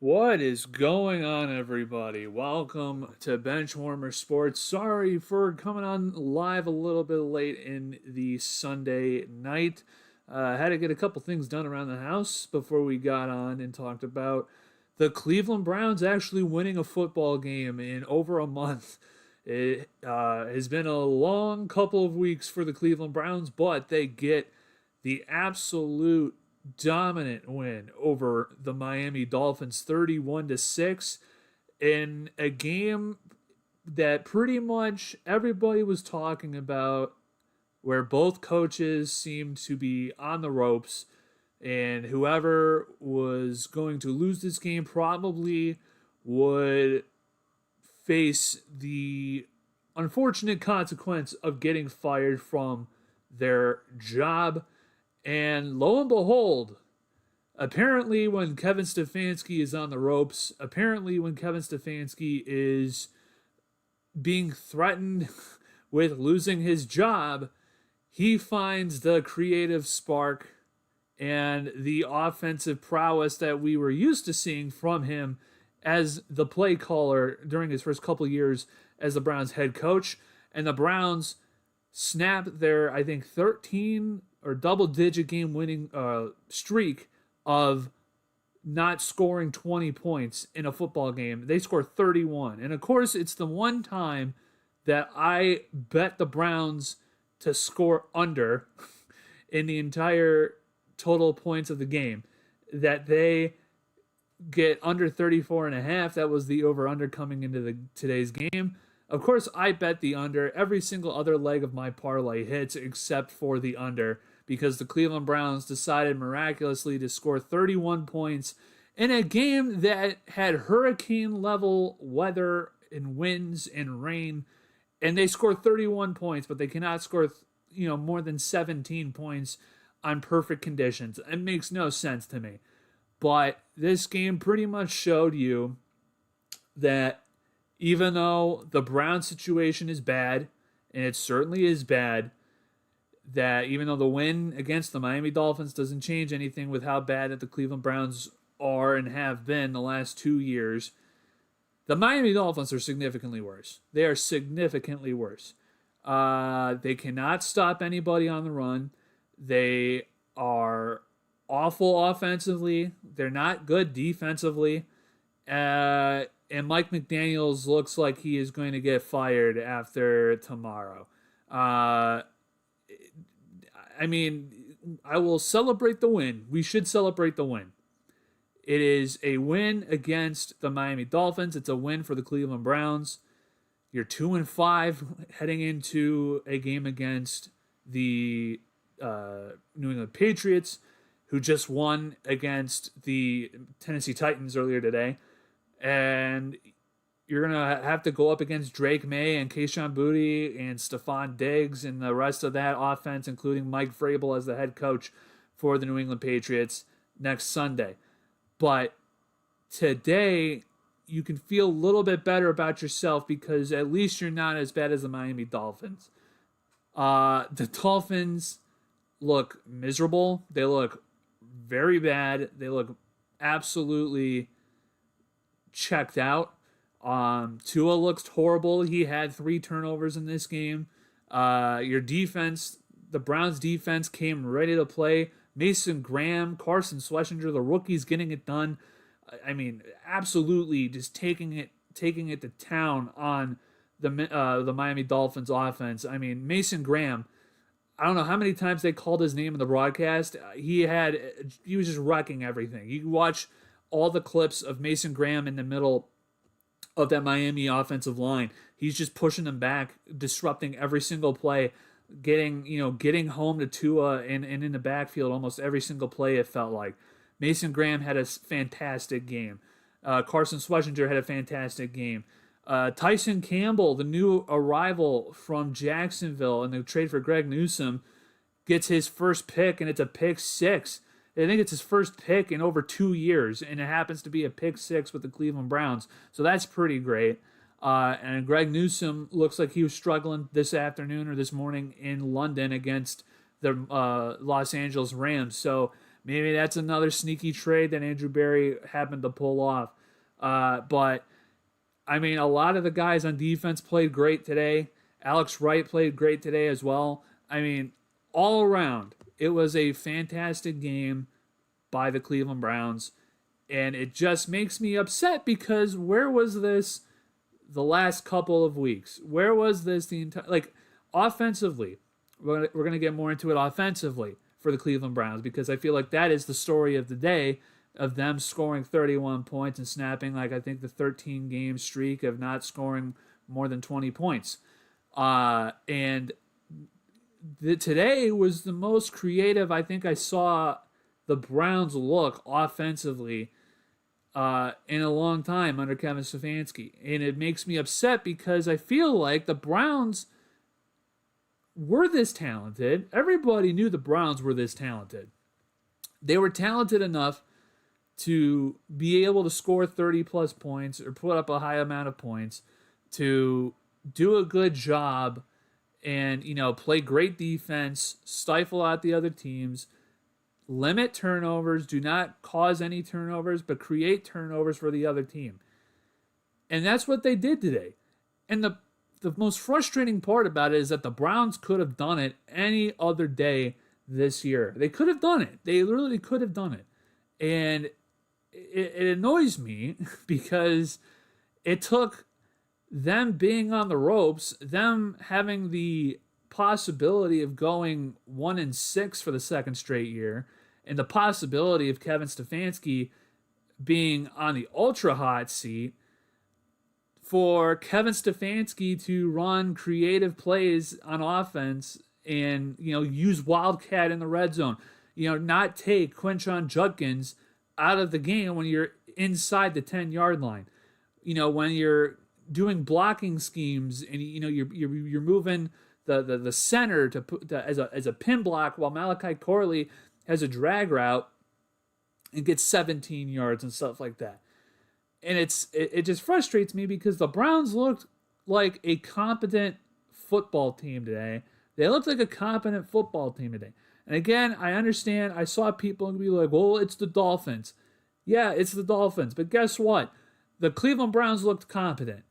What is going on, everybody? Welcome to Benchwarmer Sports. Sorry for coming on live a little bit late in the Sunday night. Had to get a couple things done around the house before we got on and talked about the Cleveland Browns actually winning a football game in over a month. It has been a long couple of weeks for the Cleveland Browns, but they get the absolute dominant win over the Miami Dolphins 31-6 in a game that pretty much everybody was talking about, where both coaches seemed to be on the ropes, and whoever was going to lose this game probably would face the unfortunate consequence of getting fired from their job. And lo and behold, apparently when Kevin Stefanski is on the ropes, apparently when Kevin Stefanski is being threatened with losing his job, he finds the creative spark and the offensive prowess that we were used to seeing from him as the play caller during his first couple years as the Browns head coach. And the Browns snapped their, I think, 13 or double-digit game-winning streak of not scoring 20 points in a football game. They scored 31. And, of course, it's the one time that I bet the Browns to score under in the entire total points of the game, that they get under 34.5. That was the over-under coming into today's game. Of course, I bet the under. Every single other leg of my parlay hits except for the under, because the Cleveland Browns decided miraculously to score 31 points in a game that had hurricane-level weather and winds and rain, and they scored 31 points, but they cannot score, more than 17 points on perfect conditions. It makes no sense to me. But this game pretty much showed you that even though the Browns situation is bad, and it certainly is bad, that even though the win against the Miami Dolphins doesn't change anything with how bad that the Cleveland Browns are and have been the last 2 years, the Miami Dolphins are significantly worse. They are significantly worse. They cannot stop anybody on the run. They are awful offensively. They're not good defensively. And Mike McDaniels looks like he is going to get fired after tomorrow. I will celebrate the win. We should celebrate the win. It is a win against the Miami Dolphins. It's a win for the Cleveland Browns. You're 2-5 heading into a game against the New England Patriots, who just won against the Tennessee Titans earlier today. And you're going to have to go up against Drake May and Quinshon and Stephon Diggs and the rest of that offense, including Mike Vrabel as the head coach for the New England Patriots next Sunday. But today, you can feel a little bit better about yourself because at least you're not as bad as the Miami Dolphins. The Dolphins look miserable. They look very bad. They look absolutely checked out. Tua looks horrible. He had 3 turnovers in this game. Your defense, the Browns defense, came ready to play. Mason Graham, Carson Schlesinger, the rookies getting it done. I mean, absolutely just taking it to town on the Miami Dolphins offense. I mean, Mason Graham, I don't know how many times they called his name in the broadcast. He was just wrecking everything. You can watch all the clips of Mason Graham in the middle of that Miami offensive line. He's just pushing them back, disrupting every single play, getting home to Tua and in the backfield almost every single play, it felt like. Mason Graham had a fantastic game. Carson Schlesinger had a fantastic game. Tyson Campbell, the new arrival from Jacksonville in the trade for Greg Newsome, gets his first pick, and it's a pick 6. I think it's his first pick in over 2 years, and it happens to be a pick 6 with the Cleveland Browns. So that's pretty great. And Greg Newsome looks like he was struggling this afternoon or this morning in London against the Los Angeles Rams. So Maybe that's another sneaky trade that Andrew Berry happened to pull off. But, I mean, a lot of the guys on defense played great today. Alex Wright played great today as well. I mean, all around, it was a fantastic game by the Cleveland Browns. And it just makes me upset because where was this the last couple of weeks? Where was this the entire... Like, offensively, we're going to get more into it offensively for the Cleveland Browns because I feel like that is the story of the day of them scoring 31 points and snapping, like, I think the 13-game streak of not scoring more than 20 points. And today was the most creative I think I saw the Browns look offensively in a long time under Kevin Stefanski. And it makes me upset because I feel like the Browns were this talented. Everybody knew the Browns were this talented. They were talented enough to be able to score 30-plus points or put up a high amount of points, to do a good job and, play great defense, stifle out the other teams, limit turnovers, do not cause any turnovers, but create turnovers for the other team. And that's what they did today. And the most frustrating part about it is that the Browns could have done it any other day this year. They could have done it. They literally could have done it. And it annoys me because it took them being on the ropes, them having the possibility of going 1-6 for the second straight year, and the possibility of Kevin Stefanski being on the ultra hot seat, for Kevin Stefanski to run creative plays on offense and, use Wildcat in the red zone. Not take Quinshon Judkins out of the game when you're inside the 10-yard line. When you're doing blocking schemes and, you're moving the center to put as a pin block while Malachi Corley has a drag route and gets 17 yards and stuff like that. And it just frustrates me because the Browns looked like a competent football team today. They looked like a competent football team today. And again, I understand. I saw people be like, well, it's the Dolphins. Yeah, it's the Dolphins. But guess what? The Cleveland Browns looked competent.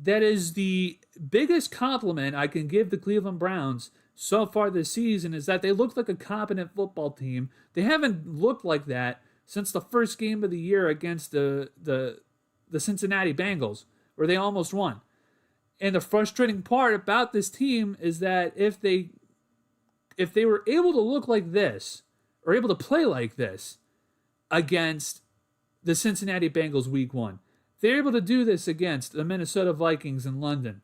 That is the biggest compliment I can give the Cleveland Browns so far this season, is that they looked like a competent football team. They haven't looked like that since the first game of the year against the Cincinnati Bengals, where they almost won. And the frustrating part about this team is that if they were able to look like this, or able to play like this against the Cincinnati Bengals week 1, they're able to do this against the Minnesota Vikings in London.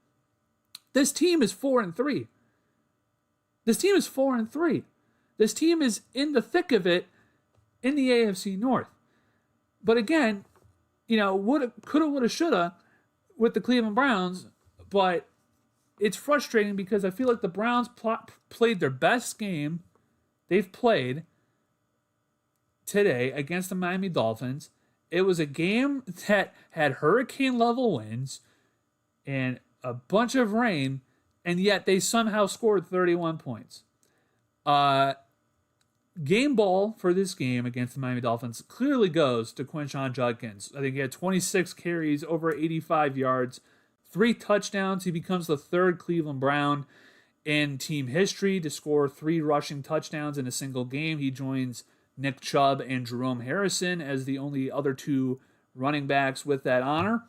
This team is 4-3. This team is 4-3. This team is in the thick of it in the AFC North. But again, woulda, coulda, woulda, shoulda with the Cleveland Browns, but it's frustrating because I feel like the Browns played their best game they've played today against the Miami Dolphins. It was a game that had hurricane-level winds and a bunch of rain, and yet they somehow scored 31 points. Game ball for this game against the Miami Dolphins clearly goes to Quinshon Judkins. I think he had 26 carries, over 85 yards, 3 touchdowns. He becomes the third Cleveland Brown in team history to score 3 rushing touchdowns in a single game. He joins Nick Chubb and Jerome Harrison as the only other 2 running backs with that honor.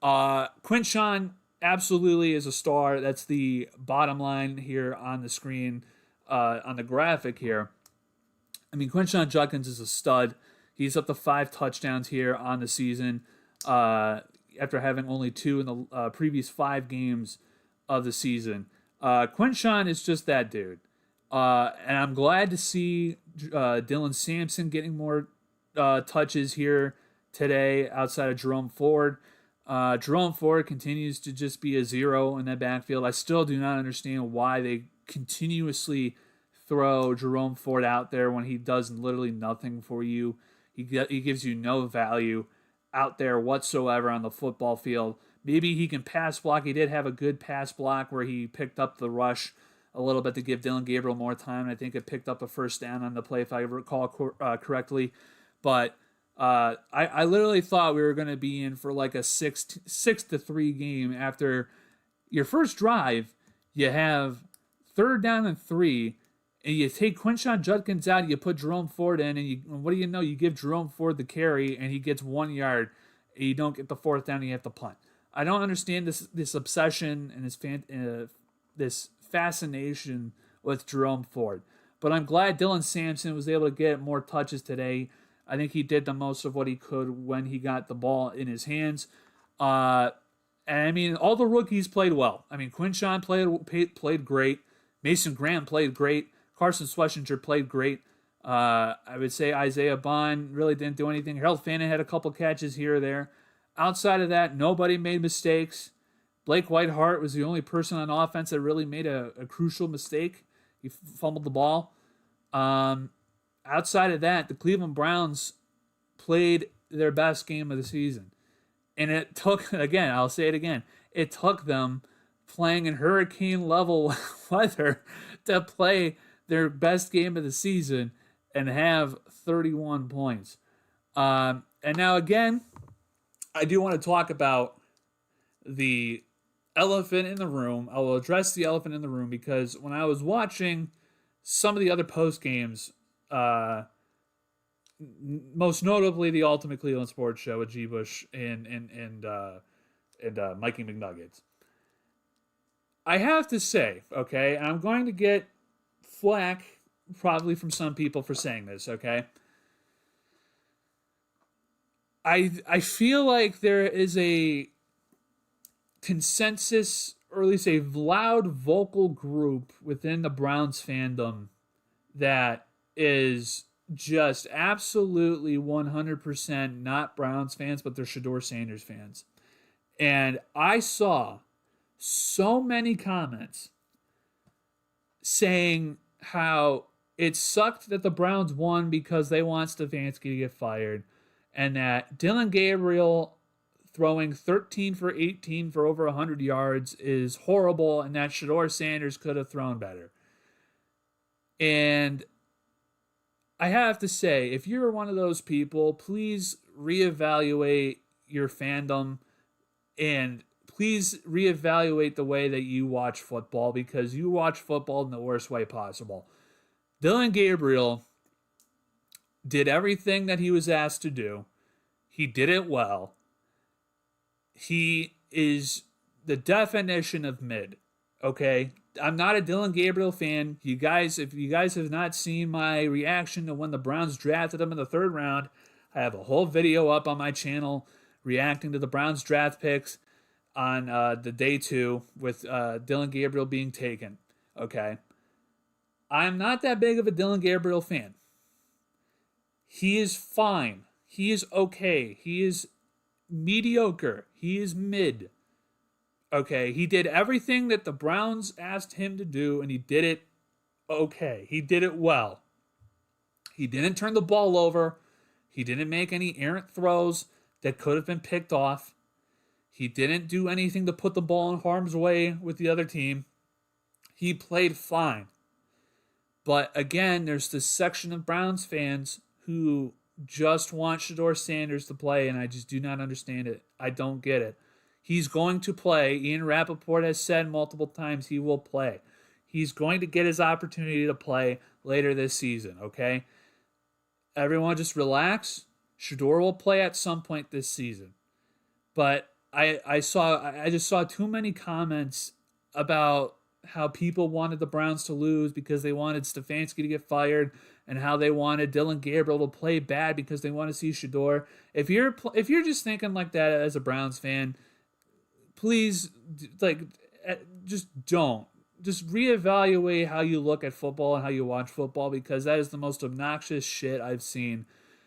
Quinshon absolutely is a star. That's the bottom line here on the screen, on the graphic here. I mean, Quinshon Judkins is a stud. He's up to 5 touchdowns here on the season after having only 2 in the previous 5 games of the season. Quinshon is just that dude. And I'm glad to see Dylan Sampson getting more touches here today outside of Jerome Ford. Jerome Ford continues to just be a zero in that backfield. I still do not understand why they continuously throw Jerome Ford out there when he does literally nothing for you. He gives you no value out there whatsoever on the football field. Maybe he can pass block. He did have a good pass block where he picked up the rush a little bit to give Dylan Gabriel more time. I think it picked up a first down on the play, if I recall correctly. But I literally thought we were going to be in for like a 6-3 game after your first drive. You have 3rd down and 3, and you take Quinshon Judkins out, you put Jerome Ford in, and what do you know? You give Jerome Ford the carry, and he gets 1 yard, and you don't get the 4th down, and you have to punt. I don't understand this obsession and this fascination with Jerome Ford. But I'm glad Dylan Sampson was able to get more touches today. I think he did the most of what he could when he got the ball in his hands. And I mean, all the rookies played well. I mean, Quinshon played great. Mason Graham played great. Carson Schlesinger played great. I would say Isaiah Bond really didn't do anything. Harold Fannin had a couple catches here or there. Outside of that, nobody made mistakes. Blake Whitehart was the only person on offense that really made a crucial mistake. He fumbled the ball. Outside of that, the Cleveland Browns played their best game of the season. And it took, again, I'll say it again, it took them playing in hurricane-level weather to play their best game of the season and have 31 points. And now, again, I do want to talk about the elephant in the room. I will address the elephant in the room because when I was watching some of the other post games, most notably the Ultimate Cleveland Sports Show with G. Bush and Mikey McNuggets, I have to say, okay, and I'm going to get flack probably from some people for saying this, okay. I feel like there is a consensus, or at least a loud vocal group within the Browns fandom that is just absolutely 100% not Browns fans, but they're Shedeur Sanders fans. And I saw so many comments saying how it sucked that the Browns won because they want Stefanski to get fired, and that Dylan Gabriel throwing 13 for 18 for over 100 yards is horrible, and that Shedeur Sanders could have thrown better. And I have to say, if you're one of those people, please reevaluate your fandom and please reevaluate the way that you watch football, because you watch football in the worst way possible. Dylan Gabriel did everything that he was asked to do. He did it well. He is the definition of mid, okay? I'm not a Dylan Gabriel fan. You guys, if you guys have not seen my reaction to when the Browns drafted him in the 3rd round, I have a whole video up on my channel reacting to the Browns draft picks on the day 2 with Dylan Gabriel being taken, okay? I'm not that big of a Dylan Gabriel fan. He is fine. He is okay. He is mediocre. He is mid. Okay, he did everything that the Browns asked him to do, and he did it okay. He did it well. He didn't turn the ball over. He didn't make any errant throws that could have been picked off. He didn't do anything to put the ball in harm's way with the other team. He played fine. But again, there's this section of Browns fans who just want Shedeur Sanders to play, and I just do not understand it. I don't get it. He's going to play. Ian Rappaport has said multiple times he will play. He's going to get his opportunity to play later this season, okay? Everyone just relax. Shedeur will play at some point this season. But I just saw too many comments about how people wanted the Browns to lose because they wanted Stefanski to get fired, and how they wanted Dylan Gabriel to play bad because they want to see Shedeur. If you're just thinking like that as a Browns fan, please, just don't. Just reevaluate how you look at football and how you watch football, because that is the most obnoxious shit I've seen.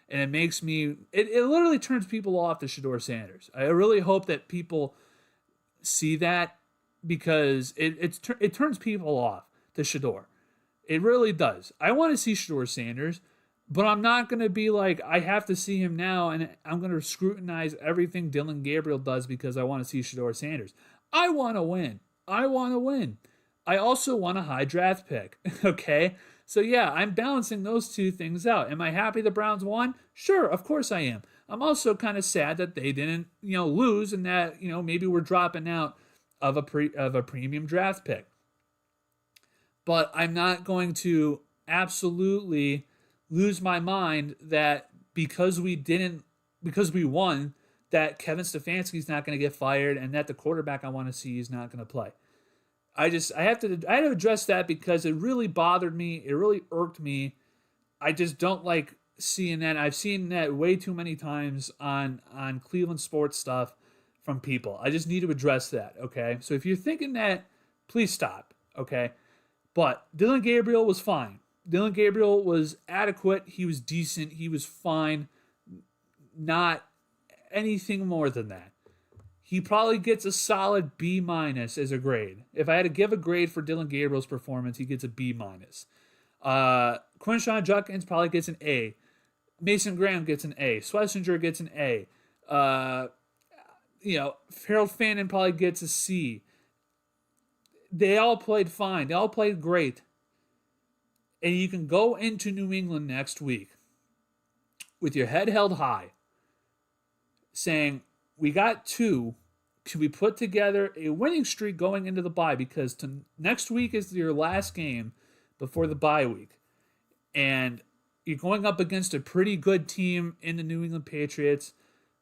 And it makes me... It literally turns people off to Shedeur Sanders. I really hope that people see that, because it turns people off to Shedeur. It really does. I want to see Shedeur Sanders, but I'm not going to be like, I have to see him now, and I'm going to scrutinize everything Dylan Gabriel does because I want to see Shedeur Sanders. I want to win. I also want a high draft pick. Okay? So yeah, I'm balancing those two things out. Am I happy the Browns won? Sure, of course I am. I'm also kind of sad that they didn't, lose and that, maybe we're dropping out of a premium draft pick. But I'm not going to absolutely lose my mind that because we won, that Kevin Stefanski's not going to get fired and that the quarterback I want to see is not going to play. I had to address that because it really bothered me. It really irked me. I just don't like seeing that. I've seen that way too many times on Cleveland sports stuff from people. I just need to address that, okay? So if you're thinking that, please stop, okay? But Dylan Gabriel was fine. Dylan Gabriel was adequate. He was decent. He was fine. Not anything more than that. He probably gets a solid B- as a grade. If I had to give a grade for Dylan Gabriel's performance, he gets a B-. Quinshon Judkins probably gets an A. Mason Graham gets an A. Schlesinger gets an A. Harold Fannin probably gets a C. They all played fine. They all played great. And you can go into New England next week with your head held high, saying, we got two. Can we put together a winning streak going into the bye? Because next week is your last game before the bye week. And you're going up against a pretty good team in the New England Patriots.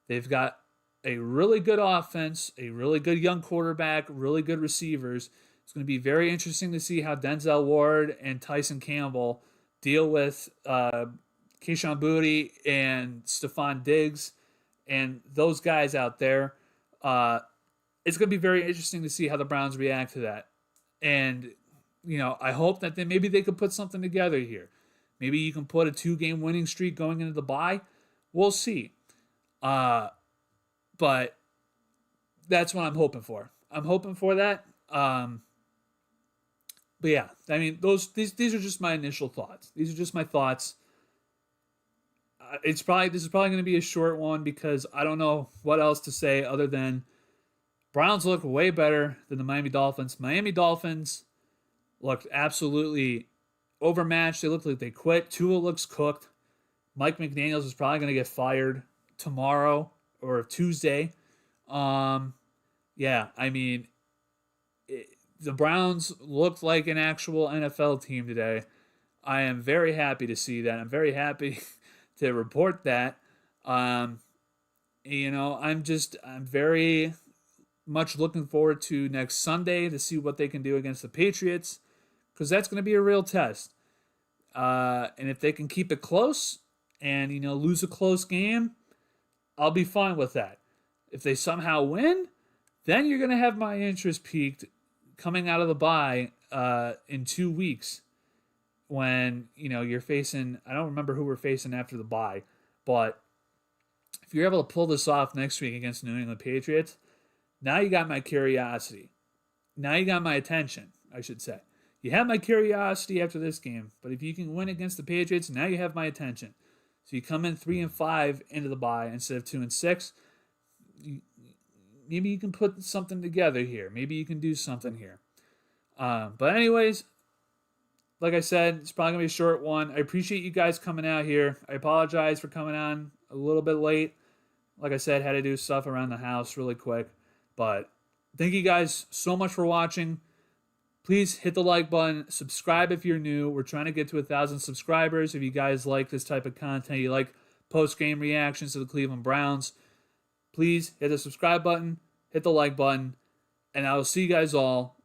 They've got a really good offense, a really good young quarterback, really good receivers. It's going to be very interesting to see how Denzel Ward and Tyson Campbell deal with Quinshon Booty and Stephon Diggs and those guys out there. It's going to be very interesting to see how the Browns react to that. And, I hope that maybe they could put something together here. Maybe you can put a 2-game winning streak going into the bye. We'll see. But that's what I'm hoping for. I'm hoping for that. But yeah, I mean, these are just my initial thoughts. These are just my thoughts. This is probably going to be a short one because I don't know what else to say other than Browns look way better than the Miami Dolphins. Miami Dolphins looked absolutely overmatched. They looked like they quit. Tua looks cooked. Mike McDaniels is probably going to get fired tomorrow or Tuesday. Yeah, I mean, the Browns looked like an actual NFL team today. I am very happy to see that. I'm very happy to report that. I'm very much looking forward to next Sunday to see what they can do against the Patriots, because that's going to be a real test. And if they can keep it close and, lose a close game, I'll be fine with that. If they somehow win, then you're going to have my interest peaked coming out of the bye in 2 weeks when, you're facing, I don't remember who we're facing after the bye, but if you're able to pull this off next week against New England Patriots, now you got my curiosity. Now you got my attention, I should say. You have my curiosity after this game, but if you can win against the Patriots, now you have my attention. So you come in 3-5 into the bye instead of 2-6. Maybe you can put something together here. Maybe you can do something here. But anyways, like I said, it's probably going to be a short one. I appreciate you guys coming out here. I apologize for coming on a little bit late. Like I said, had to do stuff around the house really quick. But thank you guys so much for watching. Please hit the like button. Subscribe if you're new. We're trying to get to 1,000 subscribers. If you guys like this type of content, you like post-game reactions to the Cleveland Browns, please hit the subscribe button, hit the like button, and I will see you guys all